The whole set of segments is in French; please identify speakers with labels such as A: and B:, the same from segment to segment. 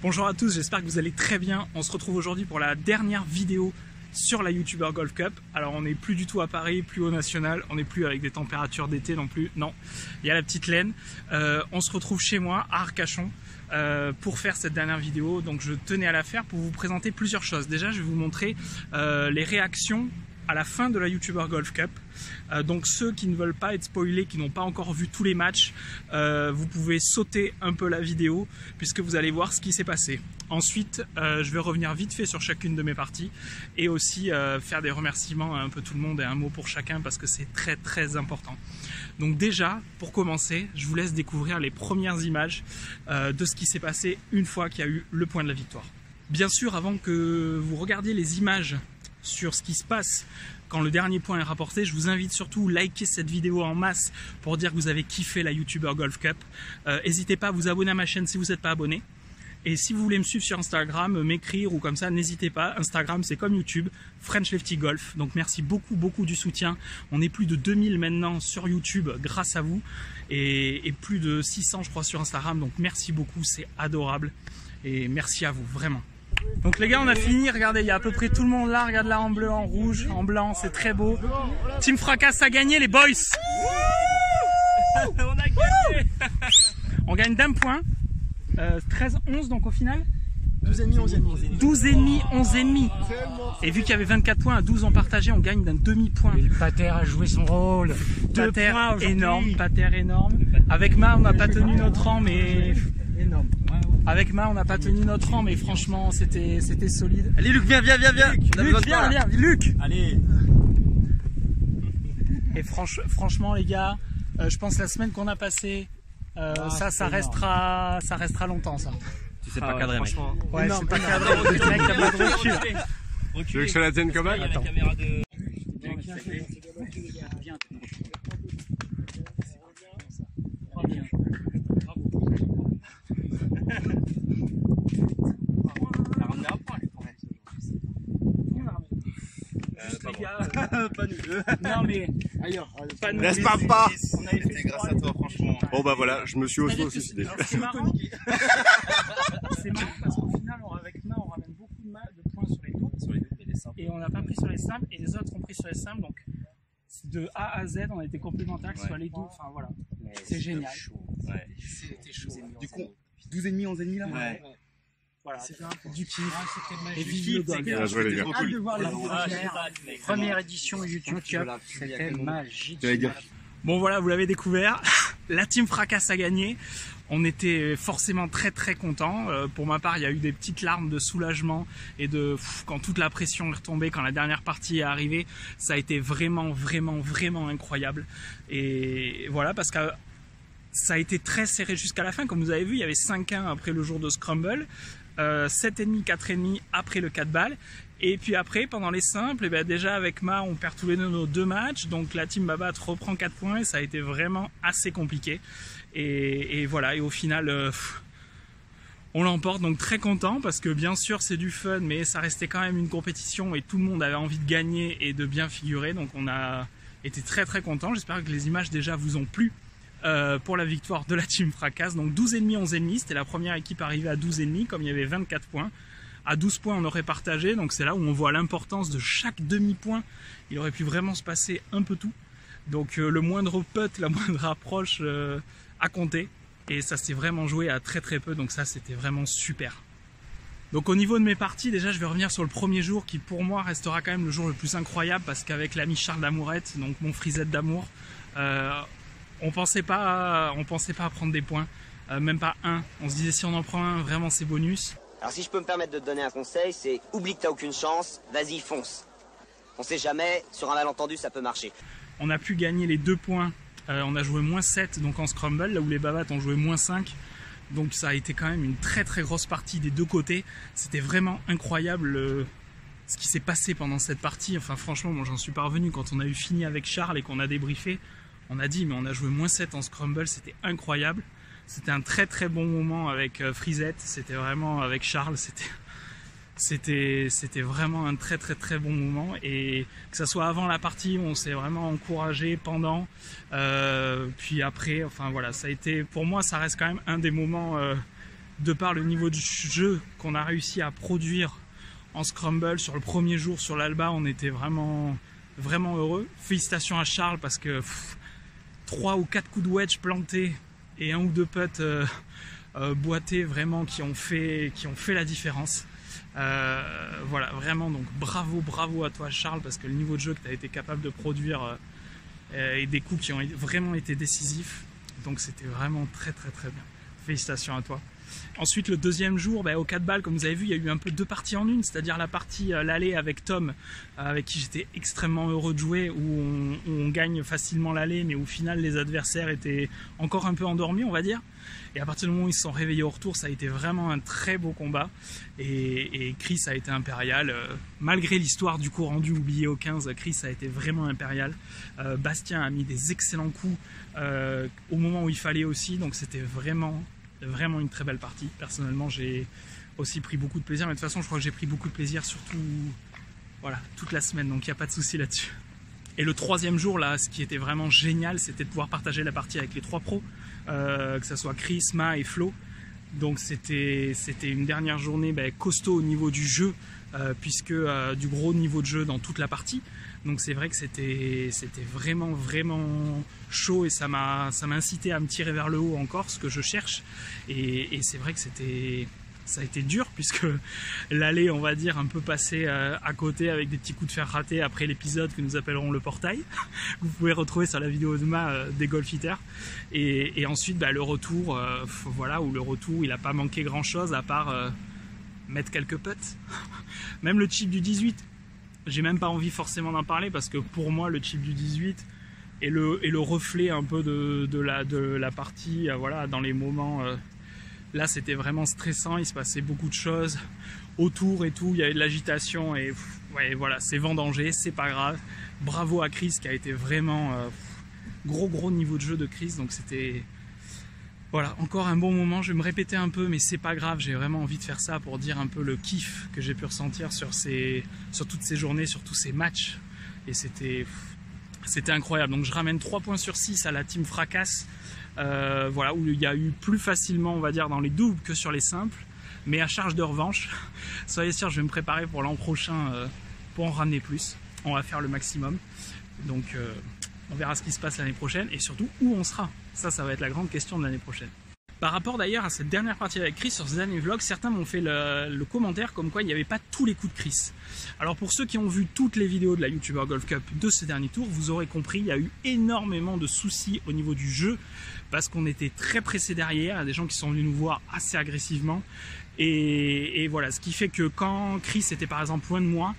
A: Bonjour à tous, j'espère que vous allez très bien. On se retrouve aujourd'hui pour la dernière vidéo sur la YouTuber Golf Cup. Alors on n'est plus du tout à Paris, plus au national, on n'est plus avec des températures d'été non plus, non. Il y a la petite laine. On se retrouve chez moi à Arcachon pour faire cette dernière vidéo. Donc je tenais à la faire pour vous présenter plusieurs choses. Déjà je vais vous montrer les réactions à la fin de la YouTuber Golf Cup. Donc ceux qui ne veulent pas être spoilés, qui n'ont pas encore vu tous les matchs, vous pouvez sauter un peu la vidéo puisque vous allez voir ce qui s'est passé. Ensuite, je vais revenir vite fait sur chacune de mes parties et aussi faire des remerciements à un peu tout le monde et un mot pour chacun parce que c'est très important. Donc déjà, pour commencer, je vous laisse découvrir les premières images de ce qui s'est passé une fois qu'il y a eu le point de la victoire. Bien sûr, avant que vous regardiez les images sur ce qui se passe quand le dernier point est rapporté, je vous invite surtout à liker cette vidéo en masse pour dire que vous avez kiffé la YouTuber Golf Cup. N'hésitez pas à vous abonner à ma chaîne si vous n'êtes pas abonné. Et si vous voulez me suivre sur Instagram, m'écrire ou comme ça, n'hésitez pas. Instagram, c'est comme YouTube, French Lefty Golf. Donc merci beaucoup du soutien. On est plus de 2000 maintenant sur YouTube grâce à vous. Et plus de 600 je crois sur Instagram. Donc merci beaucoup, c'est adorable. Et merci à vous, vraiment. Donc les gars, on a fini, regardez, il y a à peu près tout le monde là, regarde là en bleu, en rouge, en blanc, c'est très beau. Team Fracas a gagné les boys. On a gagné. On gagne d'un point, 13-11 donc au final 12,5, 11,5. Et vu qu'il y avait 24 points, à 12 on partageait, on gagne d'un demi-point.
B: Et le Pater a joué son rôle.
A: Pater énorme, Pater énorme. Avec Ma, on n'a pas tenu notre rang, mais...
B: Énorme.
A: Avec Ma, on n'a pas tenu notre rang, mais franchement, c'était solide.
C: Allez Luc, viens.
A: Luc, viens, Luc.
C: Allez.
A: Et franchement, les gars, je pense que la semaine qu'on a passée, ça restera longtemps, ça.
C: C'est pas cadré, mec.
A: Ouais, c'est pas cadré. Le mec n'a pas de recul.
D: Tu veux que je te la tienne quand même?
A: Attends.
C: Pas nous.
A: Non mais ailleurs.
D: Laisse pas.
C: C'était grâce à toi, franchement.
D: Bon bah voilà, je me suis auto-suicidé.
A: C'est marrant. C'est marrant parce qu'au final, avec Ma, on ramène beaucoup de points sur les doubles. Et on n'a pas pris sur les simples et les autres ont pris sur les simples. Donc de A à Z, on a été complémentaires, que ce soit les doubles. Enfin voilà, c'est génial.
C: Ouais.
A: C'était chaud.
C: Du coup, 12,5, 11,5 là.
A: Ouais. Voilà, c'était du kiff.
C: Et vive le golf.
D: Bien joué les gars.
B: Hâte de voir la première édition YouTube Cup. C'était magique.
A: Bon voilà, vous l'avez découvert. La Team Fracas a gagné. On était forcément très contents. Pour ma part, il y a eu des petites larmes de soulagement et de quand toute la pression est retombée, quand la dernière partie est arrivée, ça a été vraiment incroyable. Et voilà, parce que ça a été très serré jusqu'à la fin. Comme vous avez vu, il y avait 5-1 après le jour de Scramble, 7,5, 4,5 après le 4 balles. Et puis après, pendant les simples, et bien déjà avec Ma, on perd tous les deux nos 2 matchs. Donc la team Babat reprend 4 points et ça a été vraiment assez compliqué. Et voilà, et au final, on l'emporte. Donc très content parce que bien sûr c'est du fun, mais ça restait quand même une compétition et tout le monde avait envie de gagner et de bien figurer. Donc on a été très content. J'espère que les images déjà vous ont plu. Pour la victoire de la Team Fracas. Donc 12,5, 11,5, c'était la première équipe arrivée à 12,5, comme il y avait 24 points. À 12 points, on aurait partagé, donc c'est là où on voit l'importance de chaque demi-point. Il aurait pu vraiment se passer un peu tout. Donc le moindre putt, la moindre approche a compté. Et ça s'est vraiment joué à très peu, donc ça c'était vraiment super. Donc au niveau de mes parties, déjà je vais revenir sur le premier jour qui pour moi restera quand même le jour le plus incroyable parce qu'avec l'ami Charles d'Amourette, donc mon frisette d'amour, on pensait pas à prendre des points, même pas un. On se disait si on en prend un, vraiment c'est bonus.
E: Alors si je peux me permettre de te donner un conseil, c'est oublie que t'as aucune chance, vas-y fonce. On sait jamais, sur un malentendu ça peut marcher.
A: On a pu gagner les 2 points, on a joué -7 donc en scramble, là où les Bavates ont joué -5. Donc ça a été quand même une très grosse partie des deux côtés. C'était vraiment incroyable ce qui s'est passé pendant cette partie. Enfin franchement, moi j'en suis pas revenu quand on a eu fini avec Charles et qu'on a débriefé. On a dit mais on a joué -7 en scramble, c'était incroyable. C'était un très bon moment avec Frisette, c'était vraiment avec Charles, c'était vraiment un très bon moment. Et que ça soit avant la partie, on s'est vraiment encouragé pendant, puis après, enfin voilà, ça a été, pour moi ça reste quand même un des moments de par le niveau de jeu qu'on a réussi à produire en scramble sur le premier jour sur l'Alba, on était vraiment heureux. Félicitations à Charles parce que 3 ou 4 coups de wedge plantés et 1 ou 2 putts boités vraiment qui ont fait la différence. Voilà, vraiment, donc bravo à toi Charles, parce que le niveau de jeu que tu as été capable de produire et des coups qui ont vraiment été décisifs, donc c'était vraiment très bien. Félicitations à toi. Ensuite, le deuxième jour, au 4 balles, comme vous avez vu, il y a eu un peu 2 parties en une, c'est-à-dire la partie l'allée avec Tom, avec qui j'étais extrêmement heureux de jouer, où on gagne facilement l'allée, mais au final les adversaires étaient encore un peu endormis, on va dire. Et à partir du moment où ils se sont réveillés au retour, ça a été vraiment un très beau combat. Et Chris a été impérial. Malgré l'histoire du coup rendu oublié au 15, Chris a été vraiment impérial. Bastien a mis des excellents coups au moment où il fallait aussi. Donc c'était vraiment une très belle partie. Personnellement, j'ai aussi pris beaucoup de plaisir. Mais de toute façon, je crois que j'ai pris beaucoup de plaisir surtout toute la semaine. Donc il n'y a pas de souci là-dessus. Et le troisième jour, là, ce qui était vraiment génial, c'était de pouvoir partager la partie avec les 3 pros, que ce soit Chris, Ma et Flo. Donc c'était une dernière journée costaud au niveau du jeu, puisque du gros niveau de jeu dans toute la partie. Donc c'est vrai que c'était vraiment chaud, et ça m'a incité à me tirer vers le haut encore, ce que je cherche. Et c'est vrai que ça a été dur, puisque l'allée, on va dire, un peu passée à côté avec des petits coups de fer ratés après l'épisode que nous appellerons le portail. Vous pouvez retrouver sur la vidéo de Ma des Golf Hitters. Et ensuite, le retour, où le retour, il n'a pas manqué grand chose à part mettre quelques putts. Même le chip du 18, j'ai même pas envie forcément d'en parler, parce que pour moi, le chip du 18 est le reflet un peu de la partie, dans les moments... Là, c'était vraiment stressant, il se passait beaucoup de choses autour et tout, il y avait de l'agitation et voilà, c'est vendangé, c'est pas grave. Bravo à Chris qui a été vraiment gros niveau de jeu de Chris, donc c'était encore un bon moment. Je vais me répéter un peu, mais c'est pas grave, j'ai vraiment envie de faire ça pour dire un peu le kiff que j'ai pu ressentir sur toutes ces journées, sur tous ces matchs, et c'était incroyable. Donc je ramène 3 points sur 6 à la team Fracasse. Où il y a eu plus facilement, on va dire, dans les doubles que sur les simples, mais à charge de revanche. Soyez sûr, je vais me préparer pour l'an prochain pour en ramener plus. On va faire le maximum, donc on verra ce qui se passe l'année prochaine, et surtout où on sera. Ça va être la grande question de l'année prochaine. Par rapport d'ailleurs à cette dernière partie avec Chris, sur ce dernier vlog, certains m'ont fait le commentaire comme quoi il n'y avait pas tous les coups de Chris. Alors pour ceux qui ont vu toutes les vidéos de la YouTuber Golf Cup de ce dernier tour, vous aurez compris, il y a eu énormément de soucis au niveau du jeu, parce qu'on était très pressé derrière, il y a des gens qui sont venus nous voir assez agressivement. Et voilà, ce qui fait que quand Chris était par exemple loin de moi,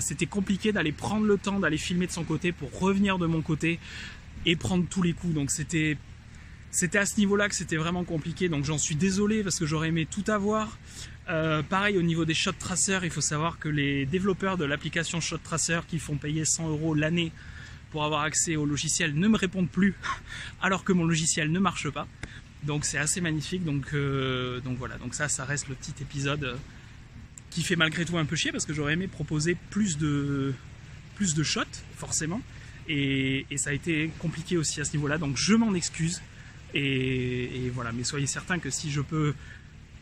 A: c'était compliqué d'aller prendre le temps d'aller filmer de son côté pour revenir de mon côté et prendre tous les coups. Donc c'était à ce niveau-là que c'était vraiment compliqué, donc j'en suis désolé parce que j'aurais aimé tout avoir. Pareil au niveau des Shot Tracer, il faut savoir que les développeurs de l'application Shot Tracer qui font payer 100 € l'année pour avoir accès au logiciel ne me répondent plus alors que mon logiciel ne marche pas. Donc c'est assez magnifique, donc voilà, donc ça reste le petit épisode qui fait malgré tout un peu chier, parce que j'aurais aimé proposer plus de shots forcément, et ça a été compliqué aussi à ce niveau-là, donc je m'en excuse. Et voilà, mais soyez certains que si je peux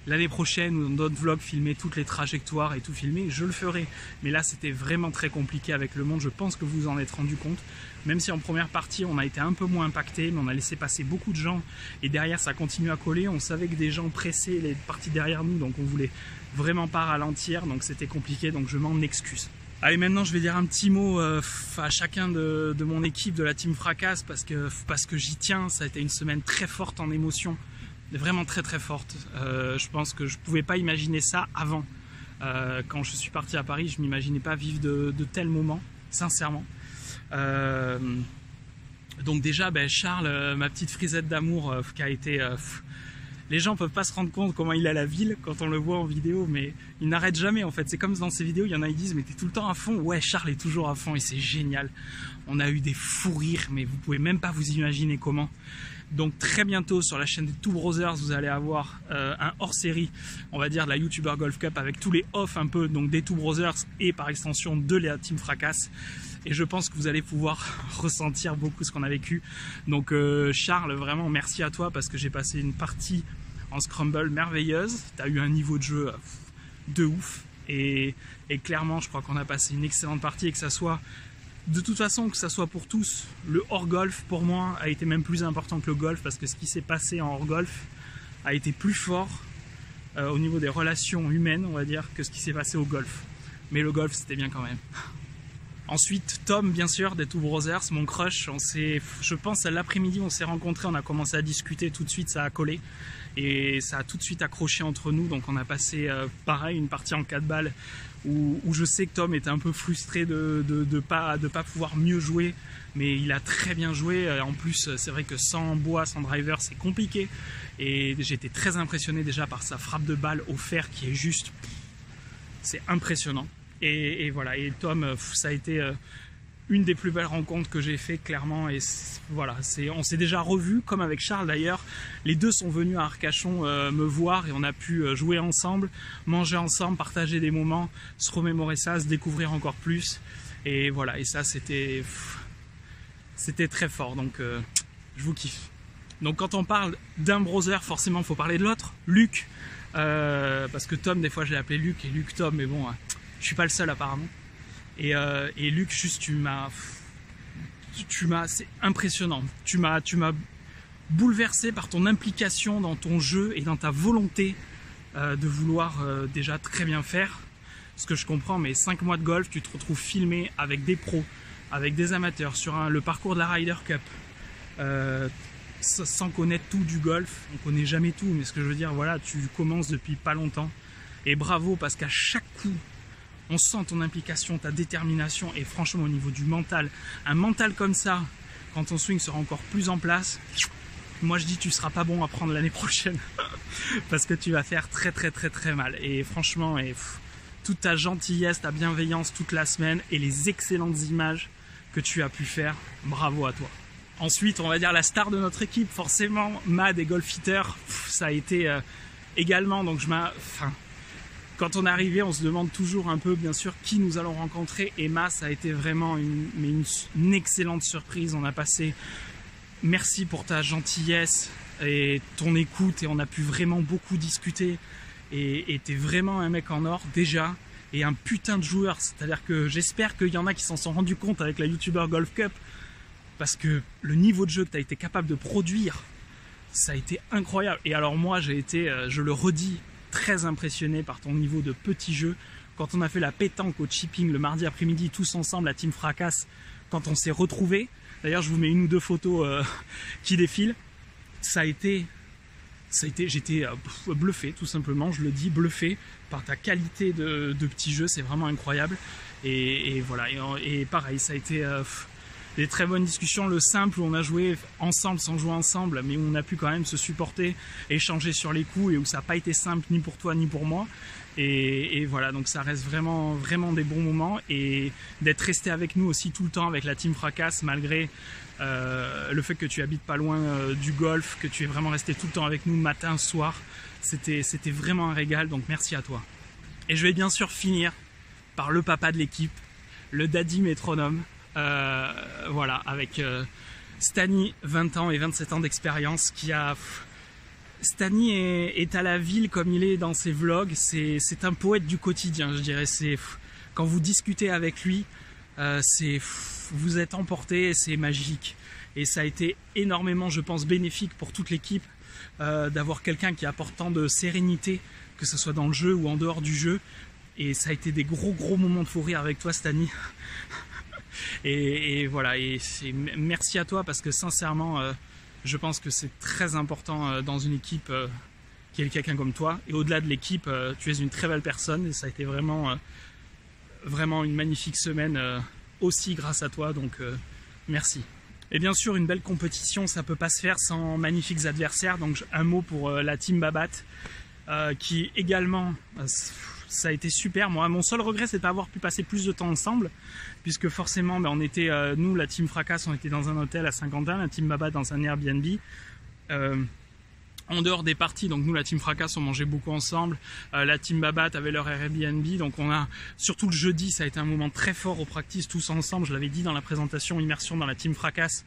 A: l'année prochaine ou dans d'autres vlogs filmer toutes les trajectoires et tout filmer, je le ferai. Mais là c'était vraiment très compliqué avec le monde, je pense que vous en êtes rendu compte. Même si en première partie on a été un peu moins impacté, mais on a laissé passer beaucoup de gens et derrière ça continue à coller. On savait que des gens pressaient les parties derrière nous, donc on voulait vraiment pas ralentir, donc c'était compliqué, donc je m'en excuse. Allez, maintenant je vais dire un petit mot à chacun de mon équipe de la team Fracasse, parce que j'y tiens. Ça a été une semaine très forte en émotion, vraiment très forte. Je pense que je pouvais pas imaginer ça avant. Quand je suis parti à Paris, je m'imaginais pas vivre de tels moments, sincèrement. Donc déjà, Charles, ma petite frisette d'amour qui a été... les gens peuvent pas se rendre compte comment il a la ville quand on le voit en vidéo, mais il n'arrête jamais en fait. C'est comme dans ces vidéos, il y en a qui disent mais t'es tout le temps à fond. Ouais, Charles est toujours à fond et c'est génial. On a eu des fous rires, mais vous pouvez même pas vous imaginer comment. Donc très bientôt sur la chaîne des Two Brothers, vous allez avoir un hors-série, on va dire, de la YouTuber Golf Cup avec tous les off un peu, donc des Two Brothers et par extension de la team Fracasse. Et je pense que vous allez pouvoir ressentir beaucoup ce qu'on a vécu. Donc Charles, vraiment merci à toi, parce que j'ai passé une partie en scramble merveilleuse. Tu as eu un niveau de jeu de ouf. Et clairement, je crois qu'on a passé une excellente partie, et que ça soit, de toute façon, que ça soit pour tous, le hors-golf, pour moi, a été même plus important que le golf, parce que ce qui s'est passé en hors-golf a été plus fort au niveau des relations humaines, on va dire, que ce qui s'est passé au golf. Mais le golf, c'était bien quand même. Ensuite, Tom, bien sûr, des Two Brothers, mon crush. Je pense à l'après-midi, on s'est rencontrés, on a commencé à discuter, tout de suite, ça a collé. Et ça a tout de suite accroché entre nous. Donc on a passé, pareil, une partie en 4 balles où je sais que Tom était un peu frustré de pas pouvoir mieux jouer. Mais il a très bien joué. En plus, c'est vrai que sans bois, sans driver, c'est compliqué. Et j'étais très impressionné déjà par sa frappe de balle au fer qui est juste... C'est impressionnant. Et voilà, et Tom, ça a été une des plus belles rencontres que j'ai fait, clairement. Et voilà, on s'est déjà revus, comme avec Charles d'ailleurs. Les deux sont venus à Arcachon me voir et on a pu jouer ensemble, manger ensemble, partager des moments, se remémorer ça, se découvrir encore plus. Et voilà, et ça c'était très fort, donc je vous kiffe. Donc quand on parle d'un brother, forcément il faut parler de l'autre, Luc. Parce que Tom, des fois je l'ai appelé Luc et Luc Tom, mais bon, je suis pas le seul apparemment. Et Luc, juste c'est impressionnant. Tu m'as bouleversé par ton implication dans ton jeu et dans ta volonté de vouloir déjà très bien faire. Ce que je comprends, mais 5 mois de golf, tu te retrouves filmé avec des pros, avec des amateurs sur le parcours de la Ryder Cup. Sans connaître tout du golf, on connaît jamais tout, mais ce que je veux dire, voilà, tu commences depuis pas longtemps. Et bravo, parce qu'à chaque coup, on sent ton implication, ta détermination, et franchement au niveau du mental, un mental comme ça, quand ton swing sera encore plus en place, moi je dis tu seras pas bon à prendre l'année prochaine, parce que tu vas faire très très très très mal. Et franchement, toute ta gentillesse, ta bienveillance toute la semaine, et les excellentes images que tu as pu faire, bravo à toi. Ensuite, on va dire la star de notre équipe, forcément, Mad et Golfitter, ça a été également, donc quand on est arrivé, on se demande toujours un peu, bien sûr, qui nous allons rencontrer. Emma, ça a été vraiment une excellente surprise. On a passé... Merci pour ta gentillesse et ton écoute. Et on a pu vraiment beaucoup discuter. Et t'es vraiment un mec en or, déjà. Et un putain de joueur. C'est-à-dire que j'espère qu'il y en a qui s'en sont rendus compte avec la YouTuber Golf Cup. Parce que le niveau de jeu que tu as été capable de produire, ça a été incroyable. Et alors moi, j'ai été, je le redis, très impressionné par ton niveau de petit jeu. Quand on a fait la pétanque au chipping le mardi après-midi, tous ensemble, la team Fracasse, quand on s'est retrouvés, d'ailleurs je vous mets 1 ou 2 photos qui défilent, j'étais bluffé, tout simplement, je le dis, bluffé par ta qualité de petit jeu, c'est vraiment incroyable. Et voilà, et pareil, ça a été des très bonnes discussions, le simple où on a joué ensemble sans jouer ensemble, mais où on a pu quand même se supporter, échanger sur les coups, et où ça n'a pas été simple ni pour toi ni pour moi. Et voilà, donc ça reste vraiment, vraiment des bons moments, et d'être resté avec nous aussi tout le temps avec la team Fracasse, malgré le fait que tu habites pas loin du golf, que tu es vraiment resté tout le temps avec nous matin, soir, c'était vraiment un régal, donc merci à toi. Et je vais bien sûr finir par le papa de l'équipe, le daddy métronome. Voilà, avec Stani, 20 ans et 27 ans d'expérience, Stani est à la ville comme il est dans ses vlogs, c'est un poète du quotidien, je dirais. Quand vous discutez avec lui, vous êtes emporté, c'est magique. Et ça a été énormément, je pense, bénéfique pour toute l'équipe d'avoir quelqu'un qui apporte tant de sérénité, que ce soit dans le jeu ou en dehors du jeu. Et ça a été des gros moments de fou rire avec toi, Stani. Et voilà, et merci à toi, parce que sincèrement, je pense que c'est très important dans une équipe qu'il y ait quelqu'un comme toi. Et au-delà de l'équipe, tu es une très belle personne, et ça a été vraiment une magnifique semaine aussi grâce à toi, donc merci. Et bien sûr, une belle compétition, ça peut pas se faire sans magnifiques adversaires, donc un mot pour la team Babat, qui également... ça a été super. Moi, mon seul regret, c'est de ne pas avoir pu passer plus de temps ensemble, puisque forcément, on était, nous, la team Fracasse, on était dans un hôtel à Saint-Quentin, la team Babat dans un Airbnb. En dehors des parties, donc nous, la team Fracasse, on mangeait beaucoup ensemble. La team Babat avait leur Airbnb, donc on a, surtout le jeudi, ça a été un moment très fort au practice, tous ensemble. Je l'avais dit dans la présentation, immersion dans la team Fracasse.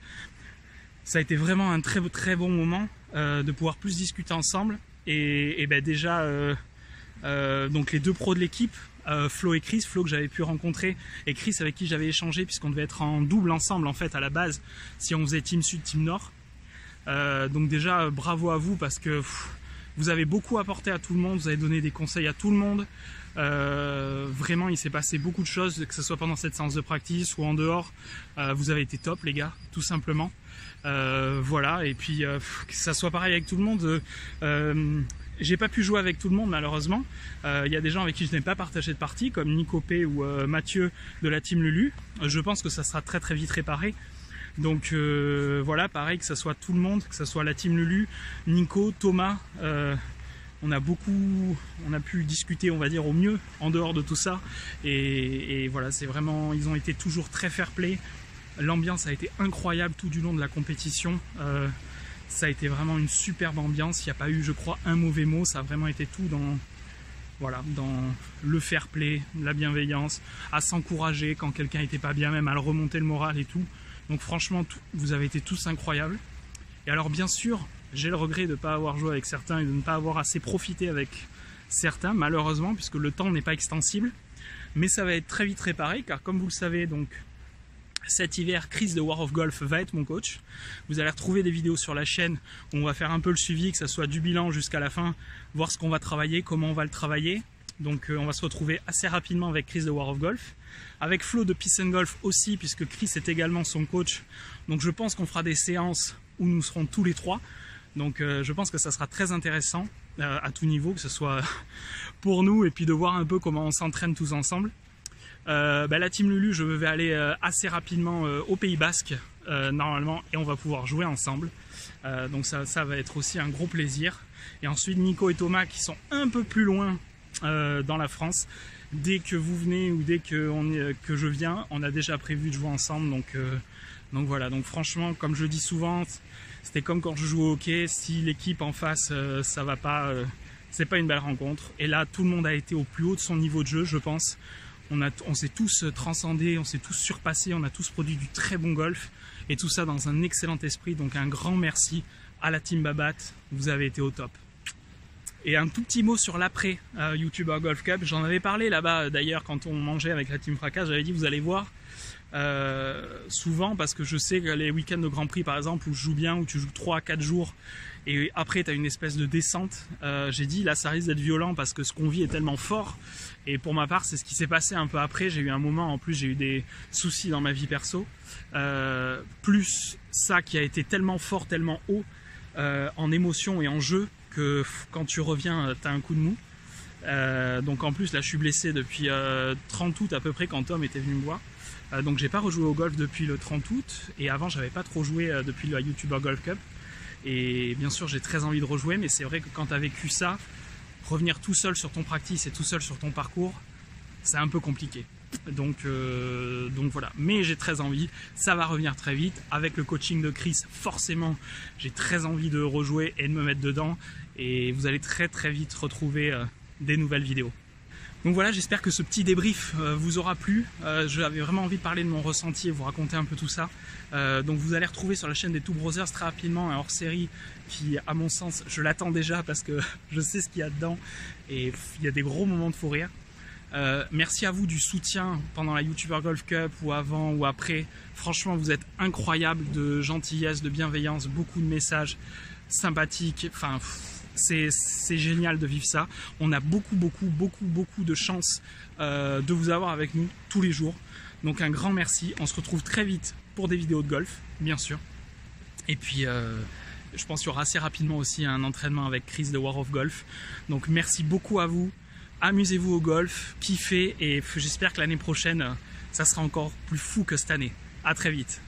A: Ça a été vraiment un très bon moment de pouvoir plus discuter ensemble. Et ben déjà, donc les deux pros de l'équipe, Flo et Chris, Flo que j'avais pu rencontrer et Chris avec qui j'avais échangé puisqu'on devait être en double ensemble en fait à la base si on faisait Team Sud, Team Nord. Donc déjà bravo à vous parce que vous avez beaucoup apporté à tout le monde, vous avez donné des conseils à tout le monde. Vraiment il s'est passé beaucoup de choses, que ce soit pendant cette séance de practice ou en dehors. Vous avez été top les gars, tout simplement. Voilà, et puis que ça soit pareil avec tout le monde. J'ai pas pu jouer avec tout le monde malheureusement. Il y a des gens avec qui je n'ai pas partagé de partie, comme Nico P ou Mathieu de la team Lulu. Je pense que ça sera très très vite réparé. Donc voilà, pareil, que ça soit tout le monde, que ça soit la team Lulu, Nico, Thomas. On a pu discuter, on va dire, au mieux en dehors de tout ça. Et voilà, c'est vraiment, ils ont été toujours très fair-play. L'ambiance a été incroyable tout du long de la compétition. Ça a été vraiment une superbe ambiance. Il n'y a pas eu, je crois, un mauvais mot. Ça a vraiment été tout dans, voilà, dans le fair-play, la bienveillance, à s'encourager quand quelqu'un n'était pas bien, même à le remonter le moral et tout. Donc franchement, vous avez été tous incroyables. Et alors bien sûr, j'ai le regret de ne pas avoir joué avec certains et de ne pas avoir assez profité avec certains, malheureusement, puisque le temps n'est pas extensible. Mais ça va être très vite réparé, car comme vous le savez, donc cet hiver, Chris de War of Golf va être mon coach. Vous allez retrouver des vidéos sur la chaîne où on va faire un peu le suivi, que ce soit du bilan jusqu'à la fin, voir ce qu'on va travailler, comment on va le travailler. Donc on va se retrouver assez rapidement avec Chris de War of Golf. Avec Flo de Peace and Golf aussi, puisque Chris est également son coach. Donc je pense qu'on fera des séances où nous serons tous les trois. Donc je pense que ça sera très intéressant à tout niveau, que ce soit pour nous et puis de voir un peu comment on s'entraîne tous ensemble. La team Lulu, je vais aller assez rapidement au Pays Basque normalement et on va pouvoir jouer ensemble. Donc ça va être aussi un gros plaisir. Et ensuite Nico et Thomas qui sont un peu plus loin dans la France. Dès que vous venez ou dès que je viens, on a déjà prévu de jouer ensemble. Donc voilà, donc franchement, comme je le dis souvent, c'était comme quand je joue au hockey. Si l'équipe en face, ça va pas, c'est pas une belle rencontre. Et là, tout le monde a été au plus haut de son niveau de jeu, je pense. On s'est tous transcendés, on s'est tous surpassés, on a tous produit du très bon golf. Et tout ça dans un excellent esprit. Donc un grand merci à la team Babat, vous avez été au top. Et un tout petit mot sur l'après YouTuber Golf Cup. J'en avais parlé là-bas d'ailleurs quand on mangeait avec la team Fracas. J'avais dit vous allez voir souvent, parce que je sais que les week-ends de Grand Prix par exemple où je joue bien, où tu joues 3 à 4 jours et après tu as une espèce de descente, j'ai dit là ça risque d'être violent parce que ce qu'on vit est tellement fort. Et pour ma part c'est ce qui s'est passé un peu après. J'ai eu un moment, en plus j'ai eu des soucis dans ma vie perso, plus ça qui a été tellement fort, tellement haut en émotion et en jeu, que quand tu reviens, tu as un coup de mou. Donc en plus là je suis blessé depuis 30 août à peu près, quand Tom était venu me voir. Donc j'ai pas rejoué au golf depuis le 30 août et avant j'avais pas trop joué depuis la YouTuber Golf Cup. Et bien sûr j'ai très envie de rejouer, mais c'est vrai que quand tu as vécu ça, revenir tout seul sur ton practice et tout seul sur ton parcours, c'est un peu compliqué. Donc voilà, mais j'ai très envie, ça va revenir très vite. Avec le coaching de Chris, forcément j'ai très envie de rejouer et de me mettre dedans. Et vous allez très très vite retrouver des nouvelles vidéos. Donc voilà, j'espère que ce petit débrief vous aura plu. J'avais vraiment envie de parler de mon ressenti et vous raconter un peu tout ça. Donc vous allez retrouver sur la chaîne des Two Brothers très rapidement un hors-série qui, à mon sens, je l'attends déjà parce que je sais ce qu'il y a dedans et il y a des gros moments de fou rire. Merci à vous du soutien pendant la YouTuber Golf Cup ou avant ou après. Franchement, vous êtes incroyables, de gentillesse, de bienveillance, beaucoup de messages sympathiques. Enfin, c'est génial de vivre ça. On a beaucoup de chance de vous avoir avec nous tous les jours. Donc un grand merci. On se retrouve très vite pour des vidéos de golf, bien sûr. Et puis je pense qu'il y aura assez rapidement aussi un entraînement avec Chris de War of Golf. Donc merci beaucoup à vous. Amusez-vous au golf, kiffez, et j'espère que l'année prochaine, ça sera encore plus fou que cette année. À très vite.